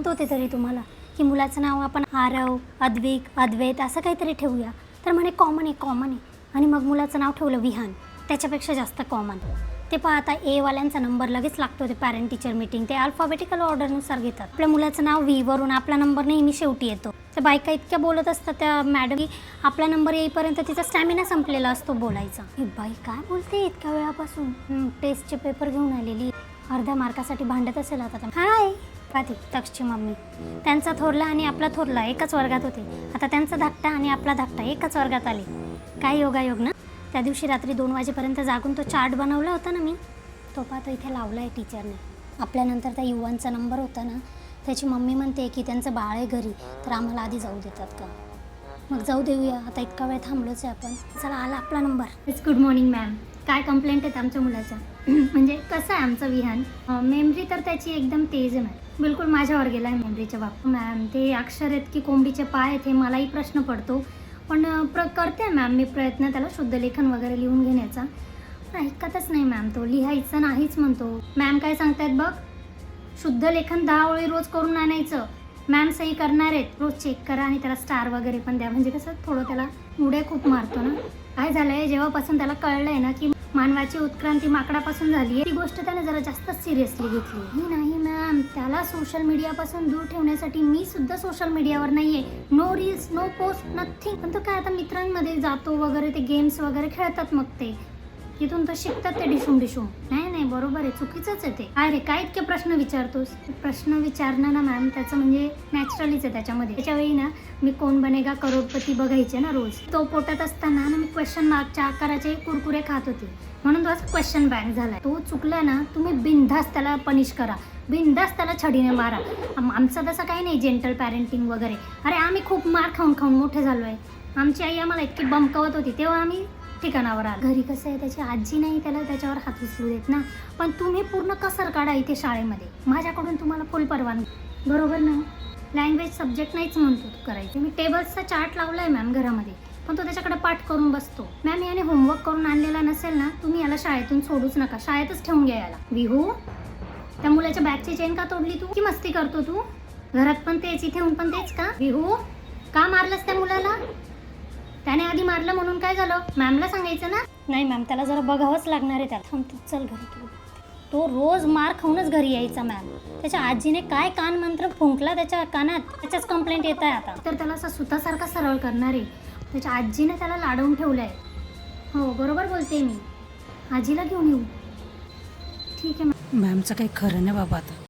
म्हणत होते तरी तुम्हाला की मुलाचं नाव आपण आरव, अद्विक, अद्वैत असं काहीतरी ठेवूया. तर म्हणे कॉमन आहे. आणि मग मुलाचं नाव ठेवलं विहान, त्याच्यापेक्षा जास्त कॉमन. ते पहा आता एवाल्यांचा नंबर लगेच लागतो. ते पॅरेंट टीचर मीटिंग ते अल्फाबेटिकल ऑर्डरनुसार घेतात. आपल्या मुलाचं नाव व्हीवरून आपला नंबर नेहमी शेवटी येतो. त्या बायका इतक्या बोलत असतात त्या मॅडम की आपला नंबर येईपर्यंत तिचा स्टॅमिना संपलेला असतो बोलायचा. ही बाई काय बोलते इतक्या वेळापासून? टेस्टचे पेपर घेऊन आलेली, अर्ध्या मार्कासाठी भांडत असेल आता. हाय पाती तक्षची मम्मी. त्यांचा थोरला आणि आपला थोरला एकाच वर्गात होते. आता त्यांचा धाकटा आणि आपला धाकटा एकाच वर्गात आले. काय योगायोग ना. त्या दिवशी रात्री 2 वाजेपर्यंत जागून तो चार्ट बनवला होता ना मी, तो पाहतो इथे लावला आहे टीचरने. आपल्यानंतर त्या युवांचा नंबर होता ना, त्याची मम्मी म्हणते की त्यांचं बाळ आहे घरी, तर आम्हाला आधी जाऊ देतात का? मग जाऊ देऊया, आता इतका वेळ थांबलोच आहे आपण. चला आला आपला number. It's good morning ma'am. काय कंप्लेंट आहेत आमच्या मुलाच्या? म्हणजे कसं आहे आमचं विहान? मेमरी तर त्याची एकदम तेज आहे मॅम. बिलकुल माझ्यावर गेला आहे मेमरीच्या बाबतीत. मॅम ते अक्षर आहेत की कोंबडीचे पाय आहेत हे मलाही प्रश्न पडतो. पण करते मॅम मी प्रयत्न त्याला शुद्ध लेखन वगैरे लिहून घेण्याचा. पण ऐकतच नाही मॅम, तो लिहायचं नाहीच म्हणतो. मॅम काय सांगतायत बघ, शुद्ध लेखन 10 ओळी रोज करून आणायचं. मॅम सही करणार आहेत, रोज चेक करा आणि त्याला स्टार वगैरे पण द्या. म्हणजे कसं थोडं त्याला उड्या खूप मारतो ना. काय झालं आहे, जेव्हापासून त्याला कळलं आहे ना की मानवाची उत्क्रांती माकडापासून झाली आहे, ती गोष्ट त्याने जरा जास्तच सिरियसली घेतली. ही नाही मॅम, त्याला सोशल मीडियापासून दूर ठेवण्यासाठी मी सुद्धा सोशल मीडियावर नाही आहे. No reels, no post, nothing. पण तो काय आता मित्रांमध्ये जातो वगैरे, ते गेम्स वगैरे खेळतात, मग ते तिथून तर शिकतात ते डिशूम. नाही बरोबर आहे, चुकीचंच आहे ते. अरे काय इतके प्रश्न विचारतोस? प्रश्न विचारणं ना मॅम त्याचं म्हणजे नॅचरलीच आहे त्याच्यामध्ये. त्याच्यावेळी ना मी कोण बनेगा करोडपती बघायचे ना रोज. तो पोटात असताना ना मी क्वेश्चन मार्कच्या आकाराचे कुरकुरे खात होते, म्हणून तो आज क्वेश्चन बँक झाला. तो चुकला ना तुम्ही बिनधास्त त्याला पनिश करा, बिनधास्त त्याला छडीने मारा. आमचं तसं काही नाही जेंटल पॅरेंटिंग वगैरे. अरे आम्ही खूप मार खाऊन मोठे झालो आहे. आमची आई आम्हाला इतकी बमकवत होती तेव्हा आम्ही ठिकाणावर आलो. घरी कसं आहे, त्याची आजी नाही त्याला त्याच्यावर हात उचलू देत ना. पण तुम्ही पूर्ण कसर काढा इथे शाळेमध्ये. माझ्याकडून तुम्हाला फुल परवानगी. बरोबर ना? लँग्वेज सब्जेक्ट नाहीच म्हणतो तू करायचे. मी टेबल्सचा चार्ट लावला आहे मॅम घरामध्ये, पण तो त्याच्याकडे पाठ करून बसतो. मॅम याने होमवर्क करून आणलेला नसेल ना, तुम्ही याला शाळेतून सोडूच नका, शाळेतच ठेवून घ्या याला. विहू, त्या मुलाच्या बॅगची चेन का तोडली तू? की मस्ती करतो तू? घरात पण तेच, इथे येऊन पण तेच का? विहू, का मारलंस त्या मुलाला? त्याने आधी मारलं म्हणून काय झालं? मॅमला सांगायचं ना. नाही मॅम, त्याला जरा बघावंच लागणार आहे. त्याला थांब तू, चल घरी. तो रोज मार खाऊनच घरी यायचा मॅम. त्याच्या आजीने काय कान मंत्र फुंकला त्याच्या कानात, त्याच्याच कंप्लेंट येत आहे आता. तर त्याला असा सुतासारखा सरळ करणार आहे. त्याच्या आजीने त्याला लाडवून ठेवलं आहे. हो बरोबर बोलते मी. आजीला घेऊन येऊ? ठीक आहे मॅम. मॅमचं काही खरं नाही बाबा आता.